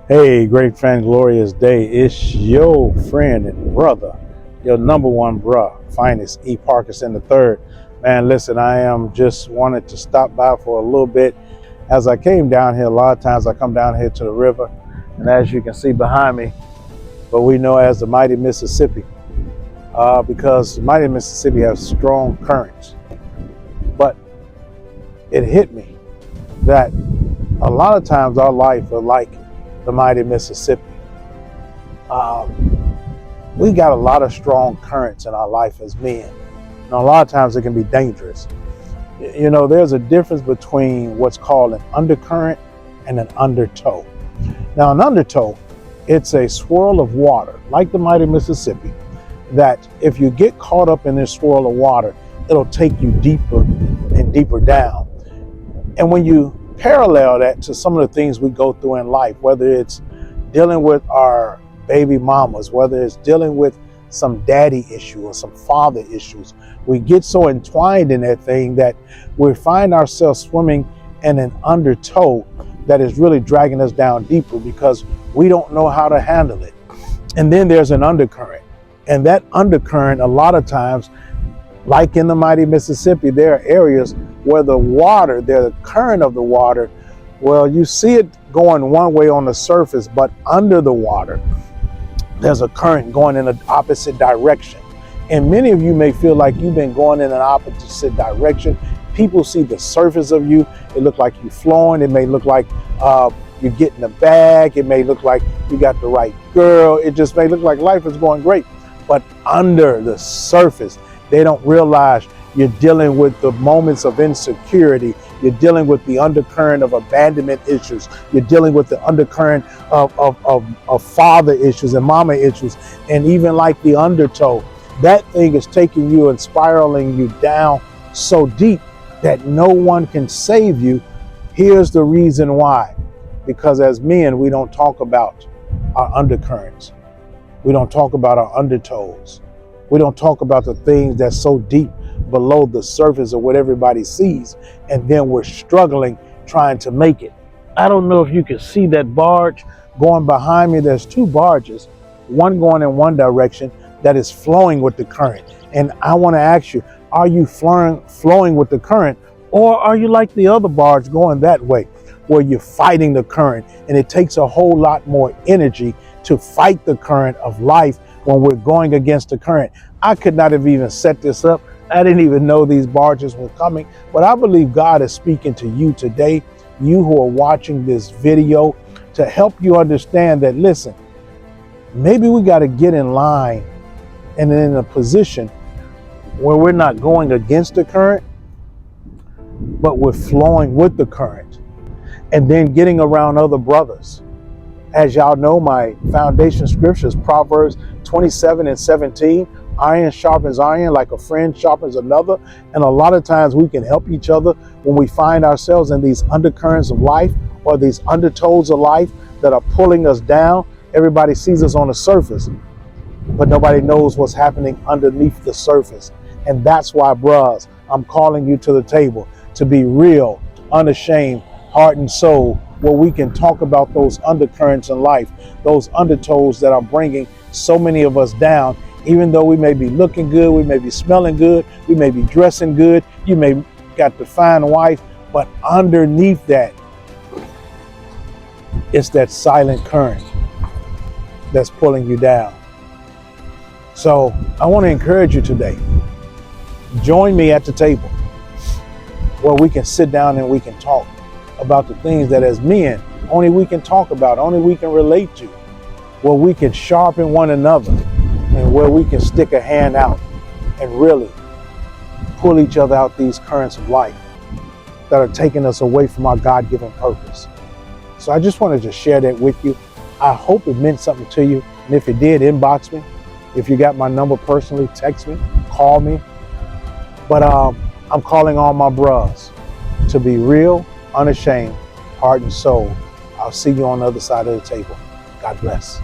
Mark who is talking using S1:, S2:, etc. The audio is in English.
S1: Hey, great friend, glorious day. It's your friend and brother, your number one bruh, finest, E. Parkinson the third. Man, listen, I am just wanted to stop by for a little bit. As I came down here, a lot of times I come down here to the river, and as you can see behind me, what we know as the mighty Mississippi, because the mighty Mississippi has strong currents. But it hit me that a lot of times our life are like the mighty Mississippi. We got a lot of strong currents in our life as men, and a lot of times it can be dangerous. You know, there's a difference between what's called an undercurrent and an undertow. Now, an undertow, it's a swirl of water, like the mighty Mississippi, that if you get caught up in this swirl of water, it'll take you deeper and deeper down. And when you parallel that to some of the things we go through in life, whether it's dealing with our baby mamas, whether it's dealing with some daddy issue or some father issues, we get so entwined in that thing that we find ourselves swimming in an undertow that is really dragging us down deeper because we don't know how to handle it. And then there's an undercurrent, and that undercurrent, a lot of times, like in the mighty Mississippi, there are areas where the current of the water, well, you see it going one way on the surface, but under the water, there's a current going in an opposite direction. And many of you may feel like you've been going in an opposite direction. People see the surface of you. It look like you're flowing. It may look like you're getting a bag. It may look like you got the right girl. It just may look like life is going great. But under the surface, they don't realize you're dealing with the moments of insecurity. You're dealing with the undercurrent of abandonment issues. You're dealing with the undercurrent of father issues and mama issues. And even like the undertow, that thing is taking you and spiraling you down so deep that no one can save you. Here's the reason why. Because as men, we don't talk about our undercurrents. We don't talk about our undertows. We don't talk about the things that's so deep below the surface of what everybody sees, and then we're struggling trying to make it. I don't know if you can see that barge going behind me. There's two barges, one going in one direction that is flowing with the current. And I want to ask you, are you flowing with the current, or are you like the other barge going that way, where you're fighting the current? And it takes a whole lot more energy to fight the current of life when we're going against the current. I could not have even set this up. I didn't even know these barges were coming, but I believe God is speaking to you today, you who are watching this video, to help you understand that, listen, maybe we got to get in line and in a position where we're not going against the current, but we're flowing with the current, and then getting around other brothers. As y'all know, my foundation scriptures, Proverbs 27:17, iron sharpens iron like a friend sharpens another. And a lot of times we can help each other when we find ourselves in these undercurrents of life or these undertows of life that are pulling us down. Everybody sees us on the surface, but nobody knows what's happening underneath the surface. And that's why, bros, I'm calling you to the table to be real, unashamed, heart and soul, where we can talk about those undercurrents in life, those undertows that are bringing so many of us down. Even though we may be looking good, we may be smelling good, we may be dressing good, you may got the fine wife, but underneath that, it's that silent current that's pulling you down. So I want to encourage you today. Join me at the table where we can sit down and we can talk about the things that as men, only we can talk about, only we can relate to, where we can sharpen one another, and where we can stick a hand out and really pull each other out these currents of life that are taking us away from our God-given purpose. So I just wanted to share that with you. I hope it meant something to you. And if it did, inbox me. If you got my number personally, text me, call me. But I'm calling all my bros to be real, unashamed, heart and soul. I'll see you on the other side of the table. God bless.